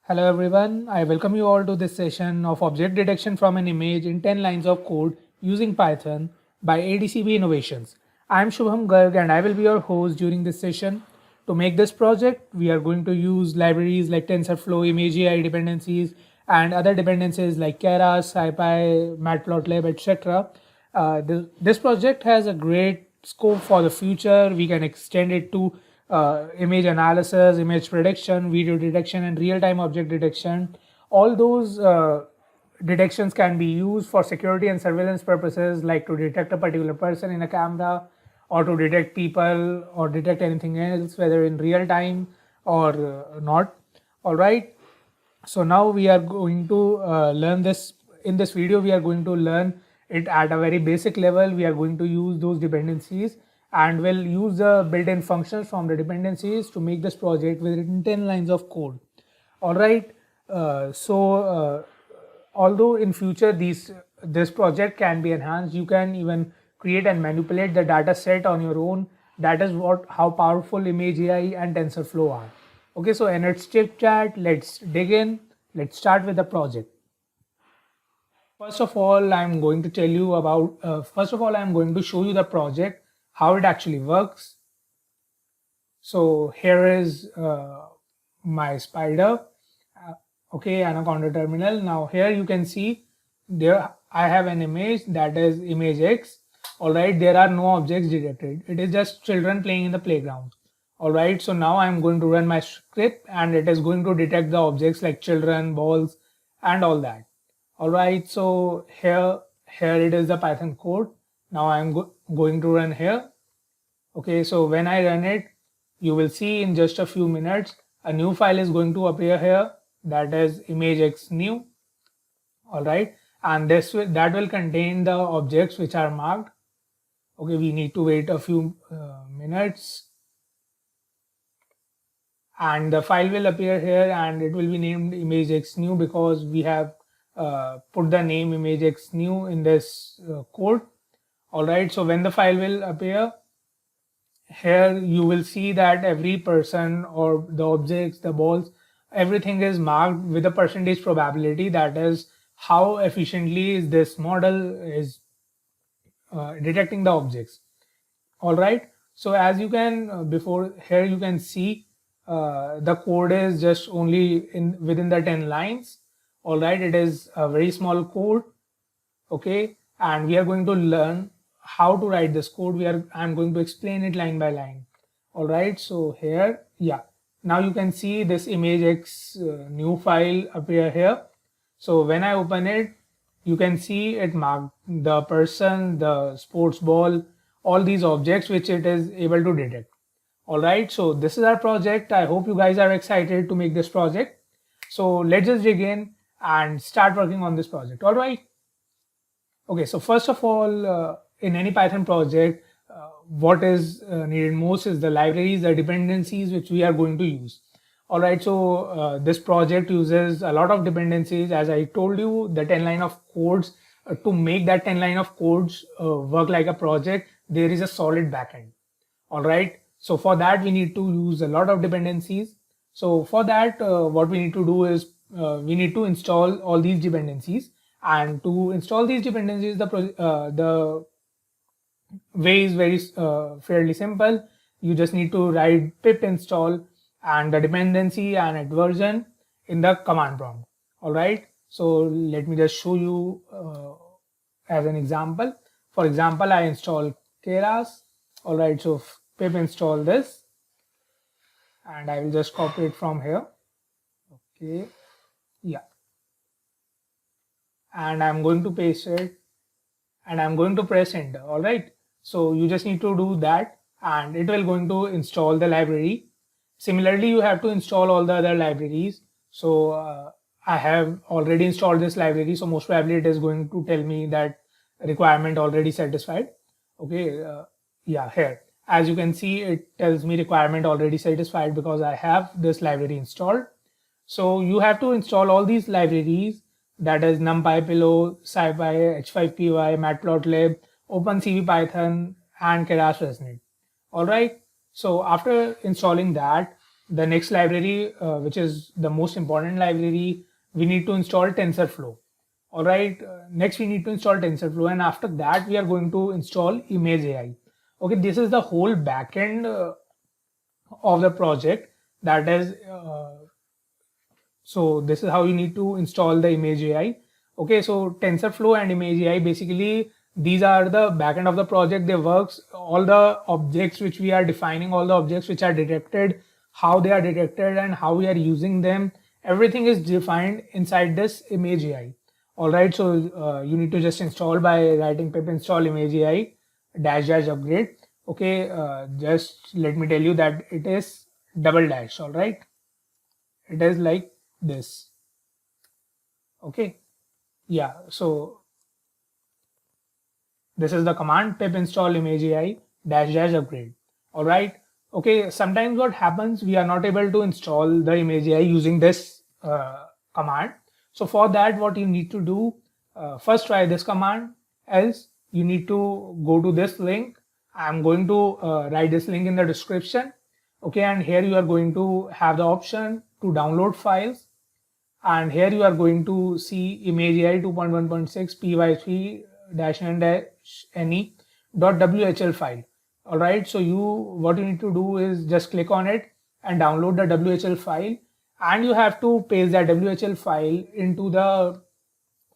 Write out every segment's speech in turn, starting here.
Hello everyone, I welcome you all to this session of object detection from an image in 10 lines of code using Python by ADCB Innovations. I am Shubham Garg and I will be your host during this session. To make this project, we are going to use libraries like TensorFlow, ImageAI dependencies, and other dependencies like Keras, SciPy, Matplotlib, etc. This project has a great scope for the future. We can extend it to image analysis, image prediction, video detection, and real-time object detection. All those detections can be used for security and surveillance purposes, like to detect a particular person in a camera, or to detect people, or detect anything else, whether in real time or not. All right. So now we are going to learn this. In this video, we are going to learn it at a very basic level. We are going to use those dependencies and we'll use the built-in functions from the dependencies to make this project within 10 lines of code. All right. Although in future this project can be enhanced, you can even create and manipulate the data set on your own. That is how powerful ImageAI and TensorFlow are. Okay, so in its chip chat, let's dig in. Let's start with the project. First of all, I'm going to tell you about. I'm going to show you the project, how it actually works. So here is my spider. Okay, Anaconda terminal. Now here you can see there I have an image, that is image X. All right, there are no objects detected. It is just children playing in the playground. All right, so now I'm going to run my script and it is going to detect the objects like children, balls, and all that. All right, so here it is the Python code. Now I'm going to run here. Okay, so when I run it, you will see in just a few minutes a new file is going to appear here, that is image new. All right, and that will contain the objects which are marked. Okay, we need to wait a few minutes and the file will appear here and it will be named image new because we have put the name image new in this code. All right, so when the file will appear here, you will see that every person or the objects, the balls, everything is marked with a percentage probability. That is how efficiently this model is detecting the objects. All right, so as you can before here you can see the code is just only within the 10 lines. All right, it is a very small code. Okay, and we are going to learn how to write this code. I'm going to explain it line by line. All right, so here, yeah, now you can see this image new file appear here. So when I open it, you can see it marked the person, the sports ball, all these objects which it is able to detect. All right, so this is our project. I hope you guys are excited to make this project. So let's just dig in and start working on this project. All right. Okay, so first of all, in any Python project, what is needed most is the libraries, the dependencies which we are going to use. All right, so this project uses a lot of dependencies. As I told you, the 10 line of codes, to make that 10 line of codes work like a project, there is a solid backend. All right, so for that, we need to use a lot of dependencies. So for that, what we need to do is we need to install all these dependencies. And to install these dependencies, the way is very fairly simple. You just need to write pip install and the dependency and its version in the command prompt. All right, so let me just show you as an example. For example, I install Keras. All right, so pip install this and I will just copy it from here. Okay, yeah, and I'm going to paste it and I'm going to press enter. All right, so you just need to do that and it will going to install the library. Similarly, you have to install all the other libraries. So I have already installed this library, so most probably it is going to tell me that requirement already satisfied. Okay, yeah, here as you can see it tells me requirement already satisfied because I have this library installed. So you have to install all these libraries, that is NumPy, Pillow, SciPy, H5py, Matplotlib, OpenCV Python, and Keras Resonate. All right. So after installing that, the next library, which is the most important library, we need to install TensorFlow. All right. Next, we need to install TensorFlow, and after that, we are going to install Image AI. Okay, this is the whole backend of the project. That is, so this is how you need to install the Image AI. Okay, so TensorFlow and Image AI, basically these are the backend of the project. They works all the objects which we are defining, all the objects which are detected, how they are detected, and how we are using them. Everything is defined inside this Image AI. All right, so you need to just install by writing pip install Image AI dash dash upgrade. Okay, just let me tell you that it is double dash. All right, it is like this. Okay, yeah, so this is the command pip install image AI dash dash upgrade. All right. Okay, sometimes what happens, we are not able to install the image AI using this command. So for that, what you need to do, first try this command, else you need to go to this link. I'm going to write this link in the description. Okay, and here you are going to have the option to download files, and here you are going to see image AI 2.1.6 py3-ne.whl file. All right, so what you need to do is just click on it and download the whl file, and you have to paste that whl file into the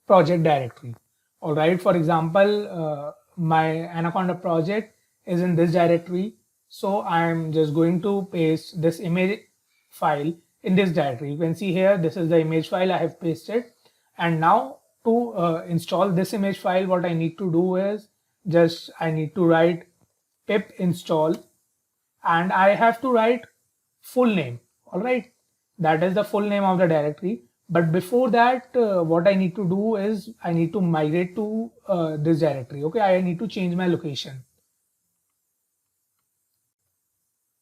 project directory. All right, for example, my Anaconda project is in this directory, so I'm just going to paste this image file in this directory. You can see here, this is the image file I have pasted. And now to install this image file, what I need to do is just I need to write pip install, and I have to write full name. All right, that is the full name of the directory. But before that, what I need to do is I need to migrate to this directory. Okay, I need to change my location.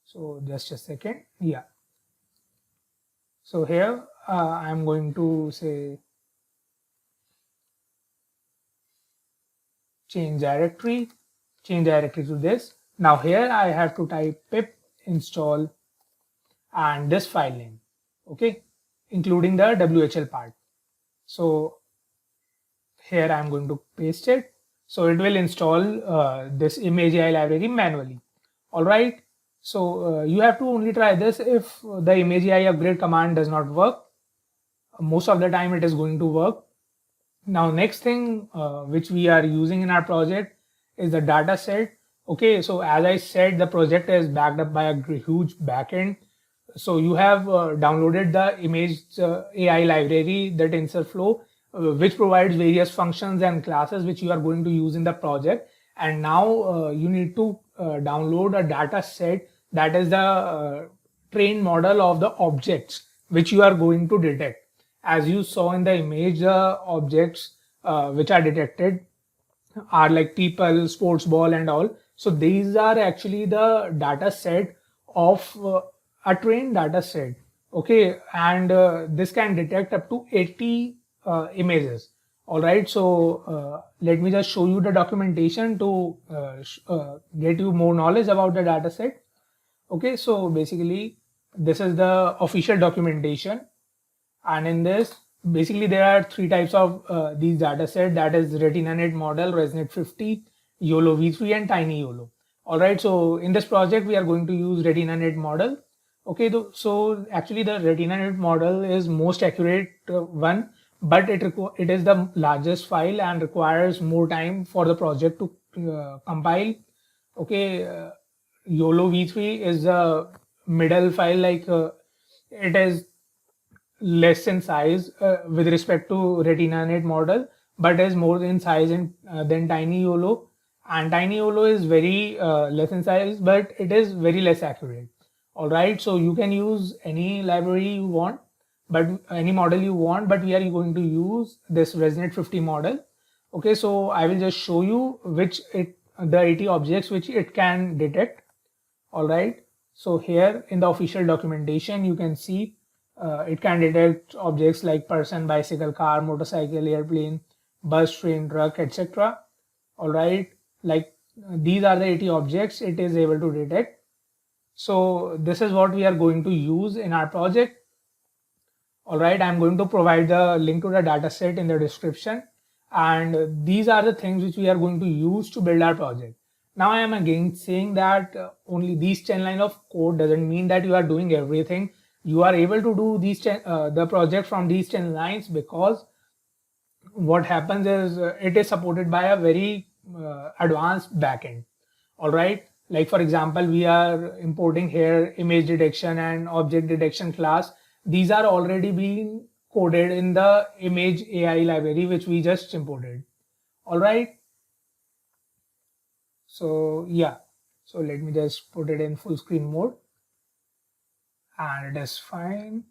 So just a second. Yeah. So here I'm going to say change directory to this. Now here I have to type pip install and this file name. Okay, including the WHL part. So here I'm going to paste it. So it will install this image AI library manually. All right. So you have to only try this if the image AI upgrade command does not work. Most of the time it is going to work. Now next thing which we are using in our project is the data set. Okay, so as I said, the project is backed up by a huge backend. So you have downloaded the image AI library, the TensorFlow, which provides various functions and classes which you are going to use in the project. And now you need to download a data set, that is the trained model of the objects which you are going to detect. As you saw in the image, objects which are detected are like people, sports ball, and all. So these are actually the data set of a trained data set. Okay, and this can detect up to 80 images. All right, so let me just show you the documentation to get you more knowledge about the data set. Okay, so basically this is the official documentation, and in this, basically there are three types of these data set, that is RetinaNet model, ResNet 50, YOLO v3, and Tiny YOLO. All right, so in this project we are going to use RetinaNet model. Okay, so actually the RetinaNet model is most accurate one, but it is the largest file and requires more time for the project to compile. Okay, YOLO v3 is a middle file, like it is less in size with respect to RetinaNet model, but is more in size than Tiny YOLO. And Tiny YOLO is very less in size, but it is very less accurate. All right, so you can use any library you want, but any model you want, but we are going to use this ResNet 50 model. Okay, so I will just show you the 80 objects which it can detect. All right, so here in the official documentation you can see it can detect objects like person, bicycle, car, motorcycle, airplane, bus, train, truck, etc. All right, like these are the 80 objects it is able to detect. So this is what we are going to use in our project. All right, I'm going to provide the link to the data set in the description. And these are the things which we are going to use to build our project. Now I am again saying that only these 10 lines of code doesn't mean that you are doing everything. You are able to do the project from these 10 lines because what happens is it is supported by a very advanced backend. All right, like for example, we are importing here image detection and object detection class. These are already being coded in the image AI library which we just imported. All right, so yeah, so let me just put it in full screen mode and it is fine.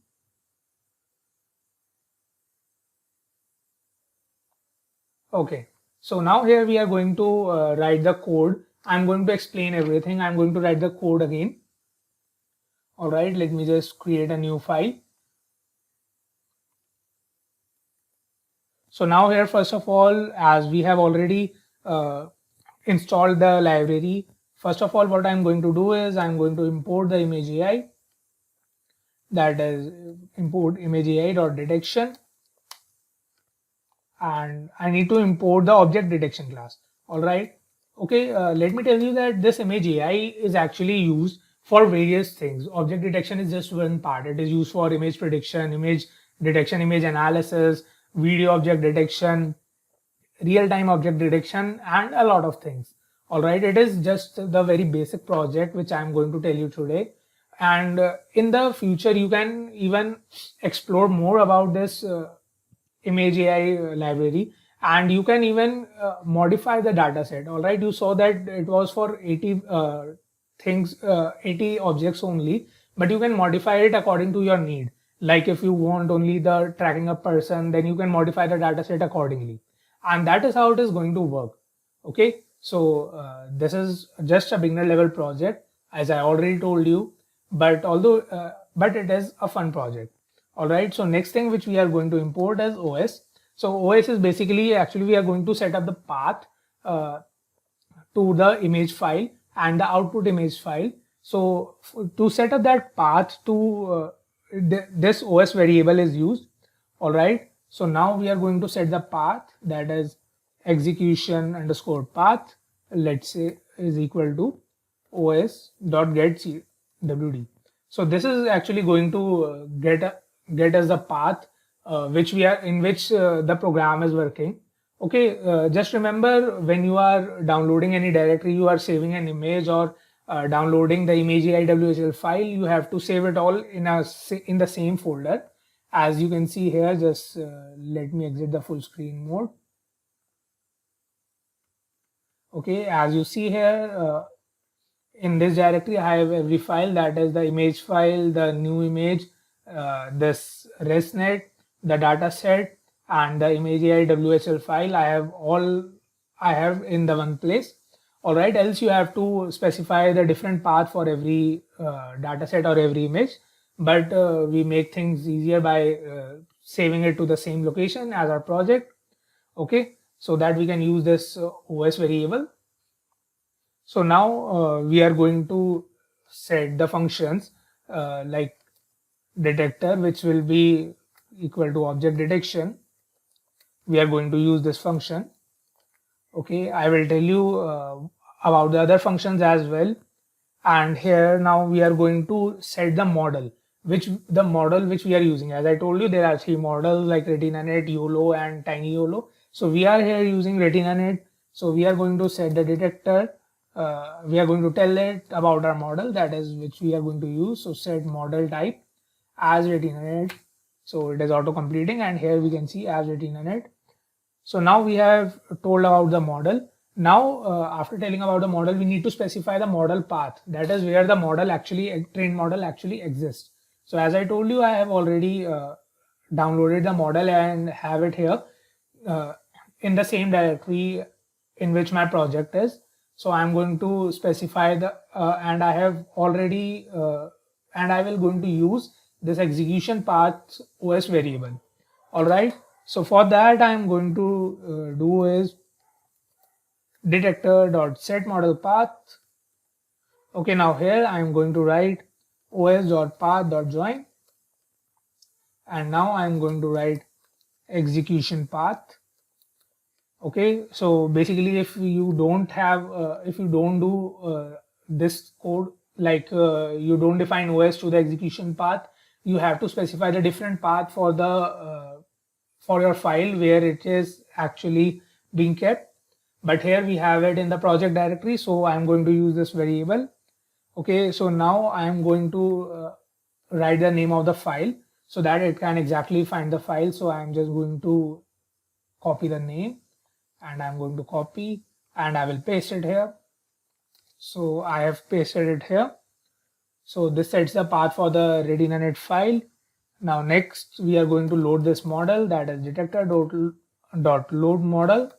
Okay, so now here we are going to write the code. I'm going to explain everything. I'm going to write the code again. All right, let me just create a new file. So now here, first of all, as we have already installed the library, first of all, what I'm going to do is I'm going to import the image AI. That is import image AI.detection. And I need to import the object detection class. All right. Okay, let me tell you that this image AI is actually used for various things. Object detection is just one part. It is used for image prediction, image detection, image analysis, video object detection, real-time object detection, and a lot of things. All right, it is just the very basic project which I'm going to tell you today. And in the future, you can even explore more about this image AI library, and you can even modify the data set. All right, you saw that it was for 80 things, 80 objects only, but you can modify it according to your need. Like if you want only the tracking a person, then you can modify the data set accordingly. And that is how it is going to work. Okay, so this is just a beginner level project, as I already told you, but it is a fun project. All right, so next thing which we are going to import is OS. So OS is basically, actually we are going to set up the path to the image file and the output image file. So to set up that path to this OS variable is used. All right, so now we are going to set the path, that is execution underscore path, let's say, is equal to os.getWD. So this is actually going to get us the path which we are in which the program is working. Okay, just remember, when you are downloading any directory, you are saving an image or downloading the image IWHL file, you have to save it all in the same folder. As you can see here, just let me exit the full screen mode. Okay, as you see here, in this directory I have every file, that is the image file, the new image, this ResNet, the data set, and the image AI WHL file. I have in the one place. All right, else you have to specify the different path for every data set or every image, but we make things easier by saving it to the same location as our project. Okay, so that we can use this OS variable. So now we are going to set the functions like detector, which will be equal to object detection. We are going to use this function. Okay, I will tell you about the other functions as well. And here now we are going to set the model, which we are using. As I told you, there are three models like RetinaNet, YOLO, and TinyYOLO. So we are here using RetinaNet. So we are going to set the detector. We are going to tell it about our model, that is which we are going to use. So set model type as RetinaNet. So it is auto completing, and here we can see as RetinaNet. So now we have told about the model. Now, after telling about the model, we need to specify the model path. That is where the trained model actually exists. So as I told you, I have already downloaded the model and have it here in the same directory in which my project is. So I'm going to specify and I have already, and I will going to use this execution path OS variable. All right. So for that, I'm going to do is detector.set model path. Okay, now here I'm going to write os.path.join, and now I'm going to write execution path. Okay, so basically if you don't have if you don't do this code, like you don't define OS to the execution path, you have to specify the different path for the for your file where it is actually being kept. But here we have it in the project directory, so I'm going to use this variable. Okay, so now I'm going to write the name of the file so that it can exactly find the file. So I'm just going to copy the name, and I'm going to copy and I will paste it here. So I have pasted it here. So this sets the path for the ready.init file. Now next we are going to load this model, that is detector.load model.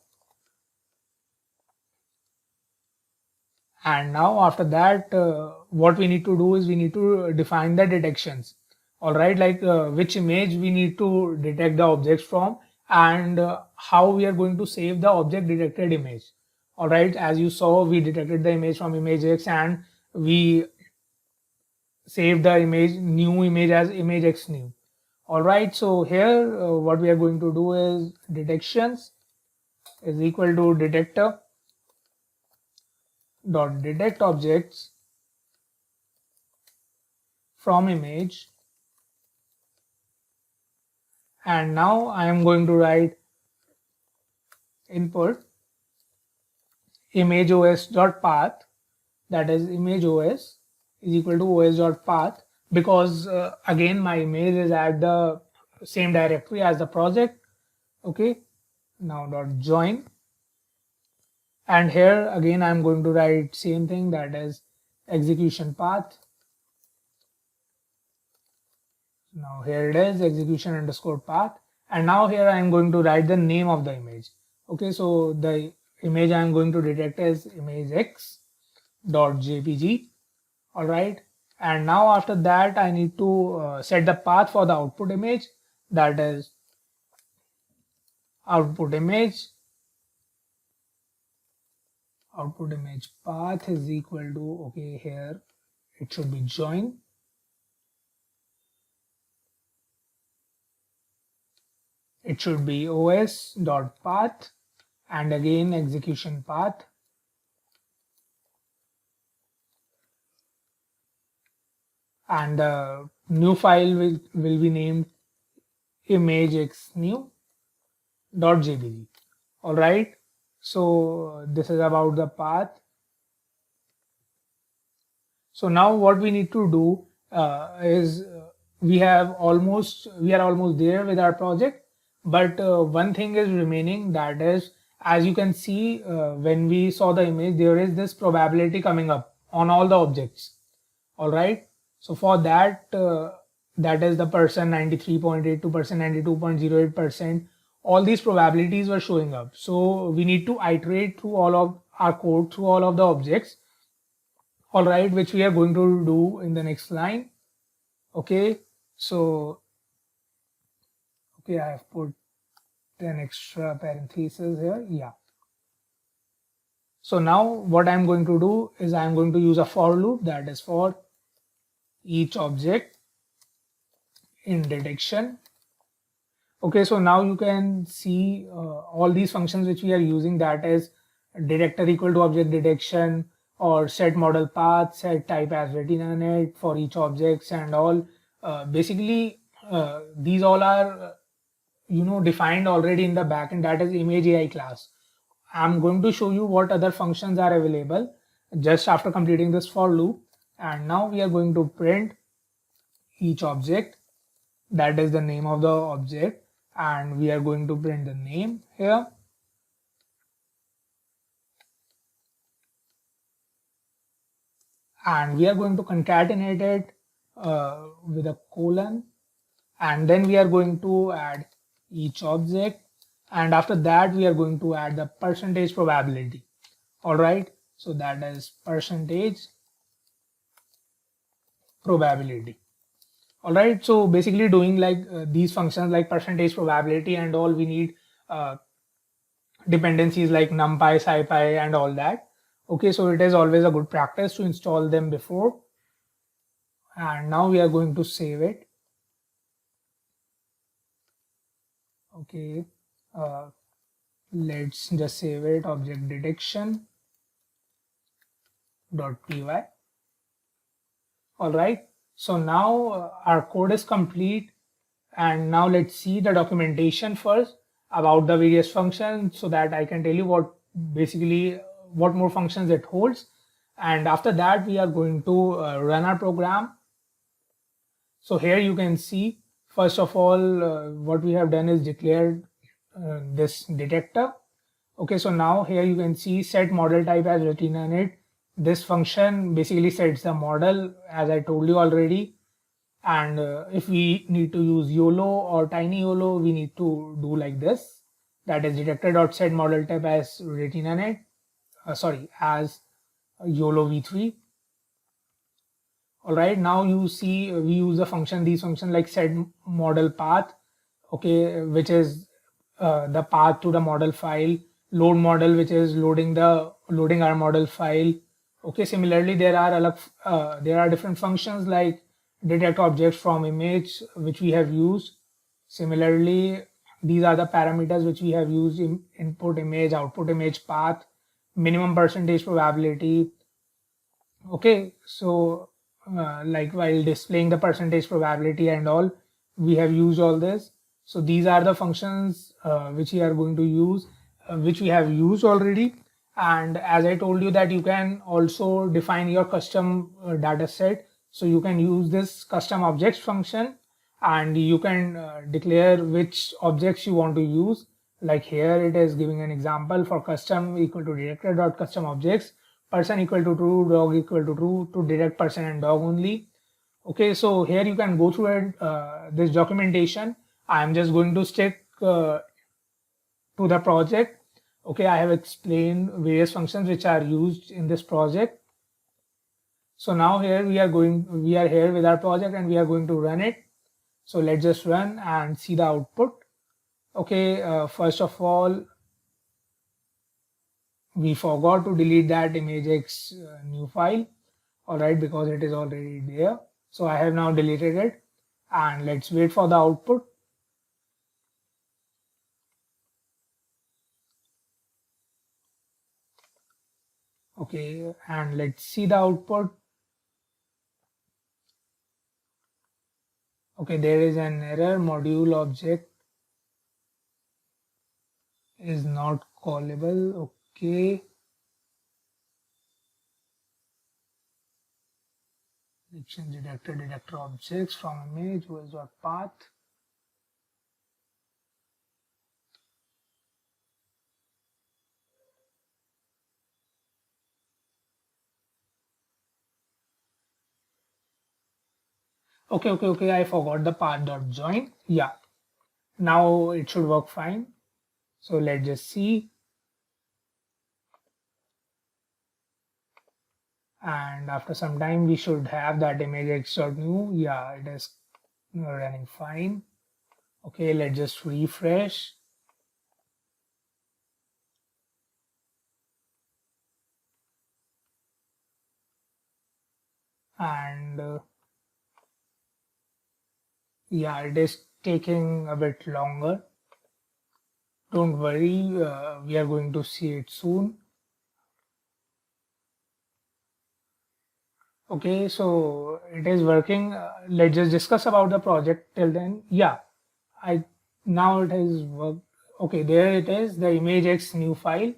And now after that, what we need to do is we need to define the detections. All right, like which image we need to detect the objects from, and how we are going to save the object detected image. All right, as you saw, we detected the image from ImageX and we saved the new image as ImageX new. All right, so here what we are going to do is detections is equal to detector dot detect objects from image, and now I am going to write input imageOS.path, that is imageOS is equal to os.path, because again my image is at the same directory as the project. Okay, now dot join, and here again I'm going to write same thing, that is execution path. Now here it is, execution underscore path, and now here I am going to write the name of the image. Okay, so the image I am going to detect is imagex.jpg. All right, and now after that I need to set the path for the output image, that is output image path is equal to, okay, here it should be join. It should be os.path and again execution path, and the new file will be named imagexnew.jpg. All right, so this is about the path. So now what we need to do is we are almost there with our project, but one thing is remaining, that is, as you can see, when we saw the image, there is this probability coming up on all the objects. All right, so for that, that is the percent 93.82%, 92.08%, all these probabilities were showing up. So we need to iterate through all of our code through all of the objects. All right, which we are going to do in the next line. Okay, so okay, I have put an extra parenthesis here. Yeah, so now what I'm going to do is I'm going to use a for loop, that is for each object in detection. Okay, so now you can see all these functions which we are using, that is detector equal to object detection, or set model path, set type as retina.init for each objects, and all. Basically, these all are defined already in the backend, that is image AI class. I'm going to show you what other functions are available just after completing this for loop. And now we are going to print each object, that is the name of the object, and we are going to print the name here. And we are going to concatenate it with a colon, and then we are going to add each object, and after that we are going to add the percentage probability. All right, so that is percentage probability. All right, so basically doing like these functions like percentage probability and all, we need dependencies like numpy, scipy, and all that. Okay, so it is always a good practice to install them before. And now we are going to save it. Okay, uh, let's just save it, object detection .py. All right, so now our code is complete, and now let's see the documentation first about the various functions so that I can tell you what basically what more functions it holds. And after that, we are going to run our program. So here you can see, first of all, what we have done is declared this detector. Okay, so now here you can see set model type as retina init. This function basically sets the model, as I told you already. And if we need to use YOLO or tiny YOLO, we need to do like this. That is detector.set model type as retina net, as YOLO v3. All right, now you see we use the function, these function like set model path, okay, which is the path to the model file, load model, which is loading our model file. Okay, similarly there are different functions like detect objects from image, which we have used. Similarly, these are the parameters which we have used in input image, output image path, minimum percentage probability. Okay, so like while displaying the percentage probability and all, we have used all this. So these are the functions which we are going to use, which we have used already. And as I told you that you can also define your custom data set. So you can use this custom objects function, and you can declare which objects you want to use. Like here it is giving an example for custom equal to detector.custom objects, person equal to true, dog equal to true, to detect person and dog only. Okay, so here you can go through it, this documentation. I am just going to stick to the project. Okay, I have explained various functions which are used in this project. So now here we are here with our project and we are going to run it. So let's just run and see the output. Okay, first of all, we forgot to delete that imagex new file. All right, because it is already there. So I have now deleted it, and let's wait for the output. Okay, and let's see the output. Okay, there is an error, module object is not callable. Okay, detection detector objects from image was dot path. Okay, I forgot the path dot join. Yeah, now it should work fine. So let's just see. And after some time we should have that image x.new. Yeah, it is running fine. Okay, let's just refresh. And yeah, it is taking a bit longer. Don't worry, we are going to see it soon. Okay, so it is working. Let's just discuss about the project till then. Yeah, I now it has worked. Okay, there it is, the imagex new file.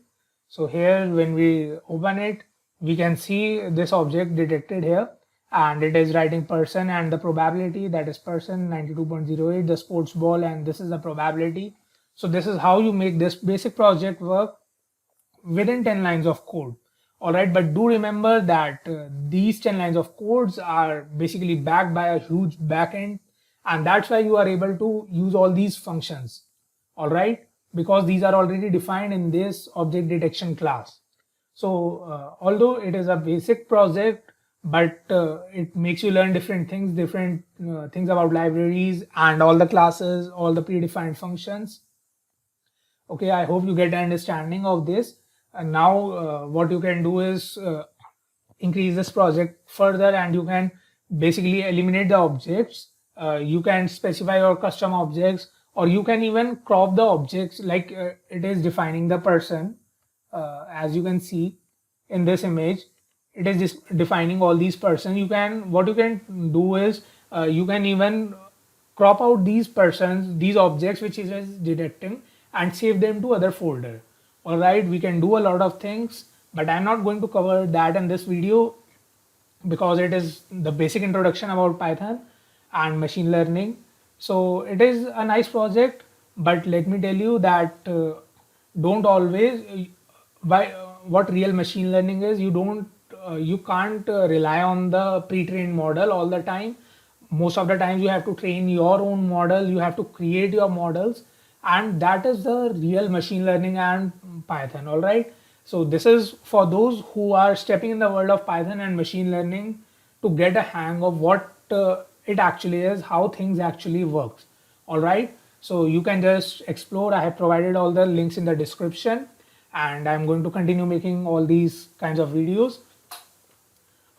So here when we open it, we can see this object detected here, and it is writing person and the probability, that is person 92.08, the sports ball, and this is the probability. So this is how you make this basic project work within 10 lines of code. All right, but do remember that these 10 lines of codes are basically backed by a huge backend, and that's why you are able to use all these functions. All right, because these are already defined in this object detection class. So although it is a basic project, but it makes you learn different things about libraries and all the classes, all the predefined functions. Okay, I hope you get an understanding of this. And now what you can do is increase this project further, and you can basically eliminate the objects. You can specify your custom objects, or you can even crop the objects like it is defining the person. As you can see in this image, it is just defining all these persons. What you can do is you can even crop out these persons, these objects which is detecting, and save them to other folder. All right, we can do a lot of things, but I'm not going to cover that in this video because it is the basic introduction about Python and machine learning. So it is a nice project, but let me tell you that don't always what real machine learning is. You can't rely on the pre-trained model all the time. Most of the times you have to train your own model, you have to create your models, and that is the real machine learning and Python. All right, so this is for those who are stepping in the world of Python and machine learning to get a hang of what it actually is, how things actually works. All right, so you can just explore. I have provided all the links in the description, and I'm going to continue making all these kinds of videos.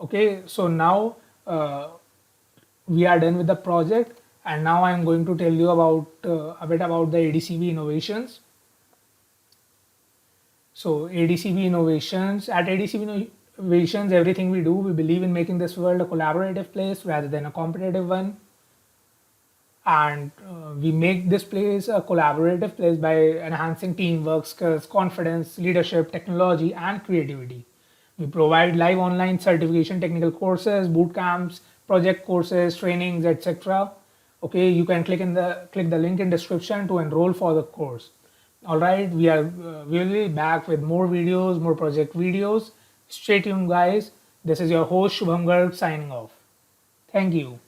Okay, so now we are done with the project, and now I'm going to tell you about a bit about the ADCB innovations. So ADCB innovations, at ADCB innovations, everything we do, we believe in making this world a collaborative place rather than a competitive one. And we make this place a collaborative place by enhancing teamwork skills, confidence, leadership, technology, and creativity. We provide live online certification, technical courses, boot camps, project courses, trainings, etc. Okay, you can click the link in description to enroll for the course. All right, we will be back with more videos, more project videos. Stay tuned, guys. This is your host Shubham Garg signing off. Thank you.